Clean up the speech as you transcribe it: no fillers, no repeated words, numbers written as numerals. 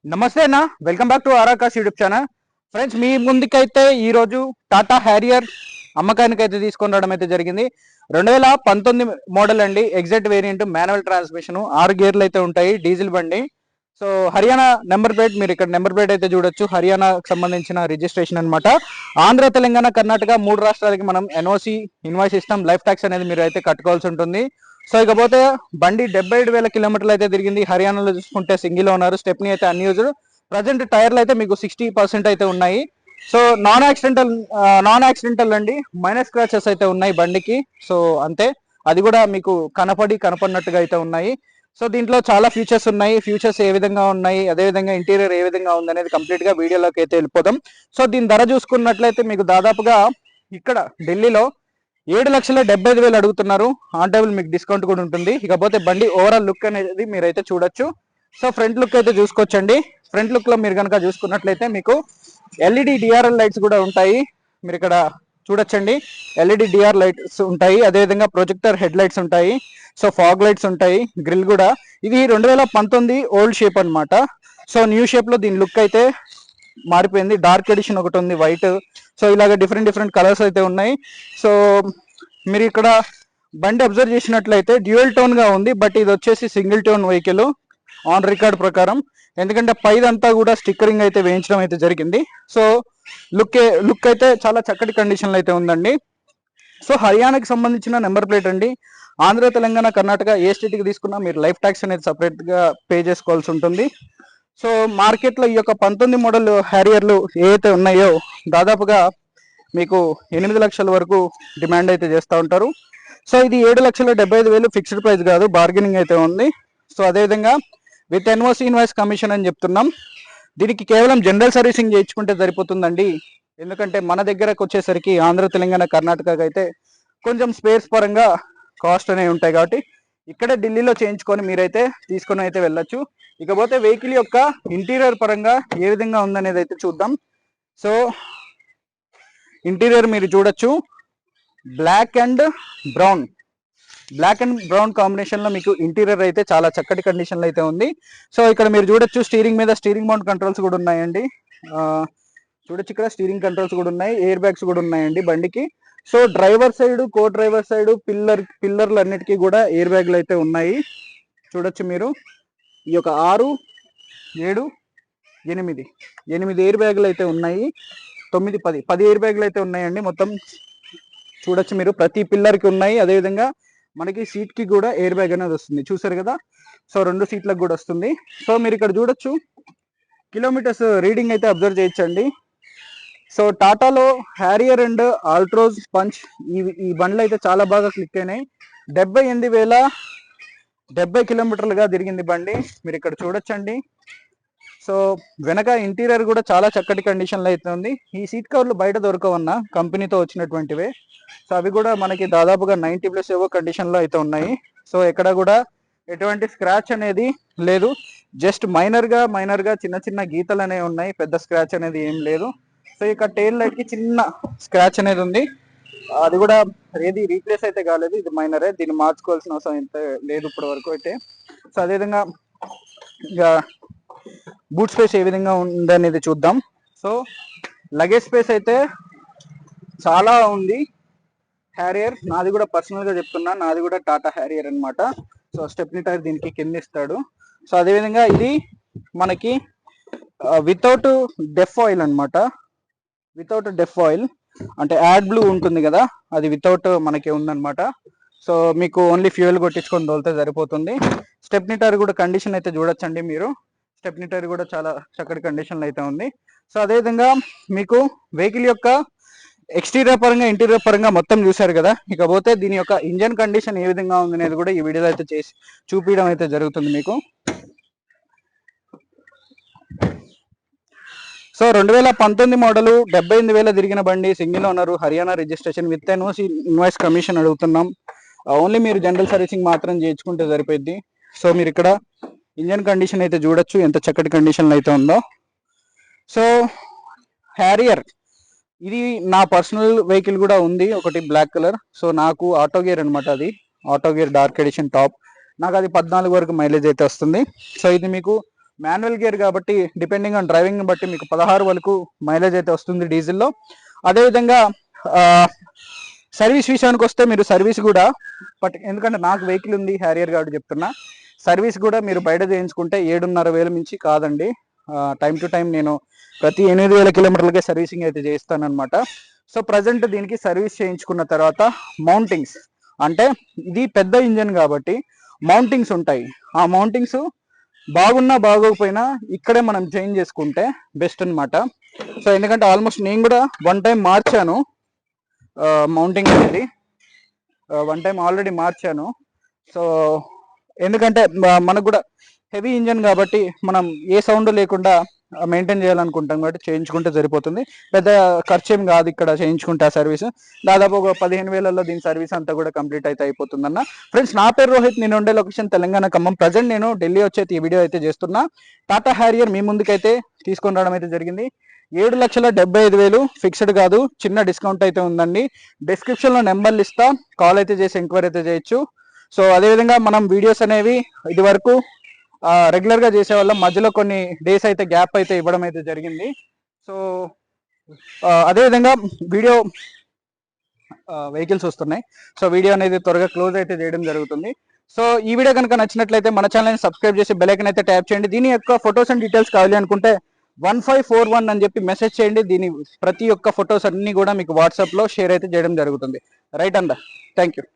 నమస్తే అన్న, welcome back to ఆరాకాస్ యూట్యూబ్ ఛానల్. ఫ్రెండ్స్, మీ ముందుకైతే ఈరోజు టాటా హ్యారియర్ అమ్మకానికి అయితే తీసుకొని రావడం అయితే జరిగింది. 2019 మోడల్ అండి. ఎగ్జాక్ట్ వేరియంట్, మాన్యువల్ ట్రాన్స్మిషన్, 6 గేర్లు అయితే ఉంటాయి, డీజిల్ బండి. సో హర్యానా నెంబర్ ప్లేట్, మీరు ఇక్కడ నెంబర్ ప్లేట్ అయితే చూడొచ్చు. హర్యానాకు సంబంధించిన రిజిస్ట్రేషన్ అనమాట. ఆంధ్ర, తెలంగాణ, కర్ణాటక 3 రాష్ట్రాలకి మనం ఎన్ఓసి ఇన్వాయిస్ ఇస్తాం. లైఫ్ ట్యాక్స్ అనేది మీరు అయితే కట్టుకోవాల్సి ఉంటుంది. సో ఇకపోతే బండి 77,000 కిలోమీటర్లు అయితే తిరిగింది. హర్యానాలో చూసుకుంటే సింగిల్ ఓనర్, స్టెప్నీ అయితే అన్యూజ్డ్. ప్రజెంట్ టైర్లు అయితే మీకు 60% అయితే ఉన్నాయి. సో నాన్ యాక్సిడెంటల్ అండి. మైనస్ స్క్రాచెస్ అయితే ఉన్నాయి బండికి. సో అంతే, అది కూడా మీకు కనపడినట్టుగా అయితే ఉన్నాయి. సో దీంట్లో చాలా ఫీచర్స్ ఉన్నాయి. ఫీచర్స్ ఏ విధంగా ఉన్నాయి, అదేవిధంగా ఇంటీరియర్ ఏ విధంగా ఉంది అనేది కంప్లీట్ గా వీడియోలోకి అయితే వెళ్ళిపోదాం. సో దీని ధర చూసుకున్నట్లయితే మీకు దాదాపుగా ఇక్కడ ఢిల్లీలో 7,75,000 అడుగుతున్నారు. ఆన్ టేబుల్ మీకు డిస్కౌంట్ కూడా ఉంటుంది. ఇకపోతే బండి ఓవరాల్ లుక్ అనేది మీరైతే చూడొచ్చు. సో ఫ్రంట్ లుక్ అయితే చూసుకోవచ్చండి. ఫ్రంట్ లుక్ లో మీరు కనుక చూసుకున్నట్లయితే మీకు ఎల్ఈడి డిఆర్ఎల్ లైట్స్ కూడా ఉంటాయి. మీరు ఇక్కడ చూడొచ్చండి, ఎల్ఈడి డిఆర్ లైట్స్ ఉంటాయి. అదేవిధంగా ప్రొజెక్టర్ హెడ్ లైట్స్ ఉంటాయి. సో ఫాగ్ లైట్స్ ఉంటాయి. గ్రిల్ కూడా ఇది 2019 ఓల్డ్ షేప్ అనమాట. సో న్యూ షేప్ లో దీని లుక్ అయితే మారిపోయింది. డార్క్ ఎడిషన్ ఒకటి ఉంది, వైట్. సో ఇలాగ డిఫరెంట్ కలర్స్ అయితే ఉన్నాయి. సో మీరు ఇక్కడ బండి అబ్జర్వ్ చేసినట్లయితే డ్యూయల్ టోన్ గా ఉంది, బట్ ఇది వచ్చేసి single tone vehicle on record ప్రకారం. ఎందుకంటే పైదంతా కూడా స్టిక్కరింగ్ అయితే వేయించడం అయితే జరిగింది. సో లుక్ అయితే చాలా చక్కటి కండిషన్లో అయితే ఉందండి. సో హర్యానాకి సంబంధించిన నెంబర్ ప్లేట్ అండి. ఆంధ్ర, తెలంగాణ, కర్ణాటక ఏ స్టేట్కి తీసుకున్నా మీరు లైఫ్ ట్యాక్స్ అనేది సపరేట్గా పే చేసుకోవాల్సి ఉంటుంది. సో మార్కెట్లో ఈ యొక్క 19 మోడల్ హ్యారియర్లు ఏవైతే ఉన్నాయో దాదాపుగా మీకు 8 లక్షల వరకు డిమాండ్ అయితే చేస్తూ ఉంటారు. సో ఇది 7,75,000 ఫిక్స్డ్ ప్రైస్ కాదు, బార్గెనింగ్ అయితే ఉంది. సో అదేవిధంగా విత్ ఎన్ఓసి ఇన్వాయిస్ కమిషన్ అని చెప్తున్నాం. దీనికి కేవలం జనరల్ సర్వీసింగ్ చేయించుకుంటే సరిపోతుందండి. ఎందుకంటే మన దగ్గరకు వచ్చేసరికి ఆంధ్ర, తెలంగాణ, కర్ణాటకకి అయితే కొంచెం స్పేర్స్ పరంగా కాస్ట్ అనేవి ఉంటాయి. కాబట్టి ఇక్కడే ఢిల్లీలో చేయించుకొని మీరైతే తీసుకొని అయితే వెళ్ళొచ్చు. ఇకపోతే వెహికల్ యొక్క ఇంటీరియర్ పరంగా ఏ విధంగా ఉందనేది అయితే చూద్దాం. సో ఇంటీరియర్ మీరు చూడొచ్చు, బ్లాక్ అండ్ బ్రౌన్ కాంబినేషన్ లో మీకు ఇంటీరియర్ అయితే చాలా చక్కటి కండిషన్ లో అయితే ఉంది. సో ఇక్కడ మీరు చూడొచ్చు, స్టీరింగ్ మీద స్టీరింగ్ మౌంట్ కంట్రోల్స్ కూడా ఉన్నాయండి. చూడొచ్చు, ఇక్కడ స్టీరింగ్ కంట్రోల్స్ కూడా ఉన్నాయి, ఎయిర్ బ్యాగ్స్ కూడా ఉన్నాయండి బండికి. సో డ్రైవర్ సైడ్, కో డ్రైవర్ సైడ్, పిల్లర్లు అన్నిటికీ కూడా ఎయిర్ బ్యాగ్లు అయితే ఉన్నాయి. చూడొచ్చు మీరు, ఈ యొక్క 6, 7, 8 ఎయిర్ బ్యాగులు అయితే ఉన్నాయి. 9, 10 ఎయిర్ బ్యాగులు అయితే ఉన్నాయండి మొత్తం. చూడొచ్చు మీరు, ప్రతి పిల్లర్కి ఉన్నాయి. అదేవిధంగా మనకి సీట్ కి కూడా ఎయిర్ బ్యాగ్ అనేది వస్తుంది, చూసారు కదా. సో 2 సీట్లకు కూడా వస్తుంది. సో మీరు ఇక్కడ చూడొచ్చు, కిలోమీటర్స్ రీడింగ్ అయితే అబ్జర్వ్ చేయొచ్చండి. సో టాటాలో హ్యారియర్ అండ్ ఆల్ట్రోజ్ పంచ్ ఈ బండ్లు అయితే చాలా బాగా క్లిక్ అయినాయి. 78,070 కిలోమీటర్లుగా తిరిగింది బండి. మీరు ఇక్కడ చూడొచ్చండి. సో వెనక ఇంటీరియర్ కూడా చాలా చక్కటి కండిషన్లో అయితే ఉంది. ఈ సీట్ కవర్లు బయట దొరకవన్నా, కంపెనీతో వచ్చినటువంటివే. సో అవి కూడా మనకి దాదాపుగా 90+ ఏవో కండిషన్లో అయితే ఉన్నాయి. సో ఎక్కడ కూడా ఎటువంటి స్క్రాచ్ అనేది లేదు. జస్ట్ మైనర్గా చిన్న గీతలు అనేవి ఉన్నాయి, పెద్ద స్క్రాచ్ అనేది ఏం లేదు. సో ఇక టైల్ లైట్ కి చిన్న స్క్రాచ్ అనేది ఉంది, అది కూడా ఏది రీప్లేస్ అయితే కాలేదు, ఇది మైనరే. దీన్ని మార్చుకోవాల్సిన అవసరం అయితే లేదు ఇప్పటి వరకు అయితే. సో అదేవిధంగా ఇక బూట్ స్పేస్ ఏ విధంగా ఉందనేది చూద్దాం. సో లగేజ్ స్పేస్ అయితే చాలా ఉంది. హ్యారియర్ నాది కూడా పర్సనల్ గా చెప్తున్నా, నాది కూడా టాటా హ్యారియర్ అనమాట. సో స్టెప్నీ టైర్ దీనికి కింద ఇస్తాడు. సో అదేవిధంగా ఇది మనకి వితౌట్ డెఫ్ ఆయిల్ అనమాట. వితౌట్ డెఫ్ ఆయిల్ అంటే యాడ్ బ్లూ ఉంటుంది కదా, అది వితౌట్ మనకి ఉందన్నమాట. సో మీకు ఓన్లీ ఫ్యూయల్ కొట్టించుకొని తోలితే సరిపోతుంది. స్టెప్నీ టైర్ కూడా కండిషన్ అయితే చూడొచ్చండి మీరు. స్టెప్నీ టైర్ కూడా చాలా చక్కటి కండిషన్లో అయితే ఉంది. సో అదేవిధంగా మీకు వెహికల్ యొక్క ఎక్స్టీరియర్ పరంగా, ఇంటీరియర్ పరంగా మొత్తం చూసారు కదా. ఇకపోతే దీని యొక్క ఇంజన్ కండిషన్ ఏ విధంగా ఉంది అనేది కూడా ఈ వీడియోలో అయితే చేసి చూపించడం అయితే జరుగుతుంది మీకు. సో 2019 మోడలు, 78,000 తిరిగిన బండి, single owner, Haryana registration with NOC invoice commission అడుగుతున్నాం. ఓన్లీ మీరు జనరల్ సర్వీసింగ్ మాత్రం చేయించుకుంటే సరిపోద్ది. సో మీరు ఇక్కడ ఇంజన్ కండిషన్ అయితే చూడొచ్చు, ఎంత చక్కటి కండిషన్లో అయితే ఉందో. సో హ్యారియర్ ఇది నా పర్సనల్ వెహికల్ కూడా ఉంది ఒకటి, బ్లాక్ కలర్. సో నాకు ఆటో గేర్ అనమాట, అది auto gear dark edition top. నాకు అది 14 వరకు మైలేజ్ అయితే వస్తుంది. సో ఇది మీకు మాన్యువల్ గేర్ కాబట్టి డిపెండింగ్ ఆన్ డ్రైవింగ్ బట్టి మీకు 16 వరకు మైలేజ్ అయితే వస్తుంది డీజిల్లో. అదేవిధంగా సర్వీస్ విషయానికి వస్తే మీరు సర్వీస్ కూడా ఎందుకంటే నాకు వెహికల్ ఉంది హ్యారియర్ కాబట్టి చెప్తున్నా, సర్వీస్ కూడా మీరు బయట చేయించుకుంటే 7,500 మించి కాదండి. టైం టు టైం నేను ప్రతి 8,000 కిలోమీటర్లకే సర్వీసింగ్ అయితే చేస్తానన్నమాట. సో ప్రజెంట్ దీనికి సర్వీస్ చేయించుకున్న తర్వాత మౌంటింగ్స్, అంటే ఇది పెద్ద ఇంజన్ కాబట్టి మౌంటింగ్స్ ఉంటాయి. ఆ మౌంటింగ్స్ బాగున్నా బాగోకపోయినా ఇక్కడే మనం చేంజ్ చేసుకుంటే బెస్ట్ అనమాట. సో ఎందుకంటే ఆల్మోస్ట్ నేను కూడా 1 టైం మార్చాను మౌంటింగ్ అనేది, 1 టైం ఆల్రెడీ మార్చాను. సో ఎందుకంటే మనకు కూడా హెవీ ఇంజన్ కాబట్టి మనం ఏ సౌండ్ లేకుండా మెయింటైన్ చేయాలనుకుంటాం కాబట్టి చేయించుకుంటే సరిపోతుంది. పెద్ద ఖర్చు ఏం కాదు ఇక్కడ చేయించుకుంటే ఆ సర్వీస్. దాదాపు ఒక 15,000లో దీని సర్వీస్ అంతా కూడా కంప్లీట్ అయితే అయిపోతుందన్న. ఫ్రెండ్స్ నా పేరు రోహిత్, నేను ఉండే లొకేషన్ తెలంగాణ ఖమ్మం. ప్రజెంట్ నేను ఢిల్లీ వచ్చేది ఈ వీడియో అయితే చేస్తున్నా. టాటా హ్యారియర్ మీ ముందుకైతే తీసుకొని రావడం అయితే జరిగింది. 7,75,000 ఫిక్స్డ్ కాదు, చిన్న డిస్కౌంట్ అయితే ఉందండి. డిస్క్రిప్షన్లో నెంబర్లు ఇస్తా, కాల్ అయితే చేసి ఎంక్వైరీ అయితే చేయొచ్చు. సో అదేవిధంగా మనం వీడియోస్ అనేవి ఇది వరకు రెగ్యులర్గా చేసే వాళ్ళం, మధ్యలో కొన్ని డేస్ అయితే గ్యాప్ అయితే ఇవ్వడం అయితే జరిగింది. సో అదేవిధంగా వీడియో వెహికల్స్ వస్తున్నాయి. సో వీడియో అనేది త్వరగా క్లోజ్ అయితే చేయడం జరుగుతుంది. సో ఈ వీడియో కనుక నచ్చినట్లయితే మన ఛానల్ని సబ్స్క్రైబ్ చేసి బెల్ ఐకాన్ అయితే ట్యాప్ చేయండి. దీని యొక్క ఫొటోస్ అండ్ డీటెయిల్స్ కావాలి అనుకుంటే 1541 అని చెప్పి మెసేజ్ చేయండి. దీని ప్రతి ఒక్క ఫొటోస్ అన్ని కూడా మీకు వాట్సాప్లో షేర్ అయితే చేయడం జరుగుతుంది. రైట్ అందా, థ్యాంక్ యూ.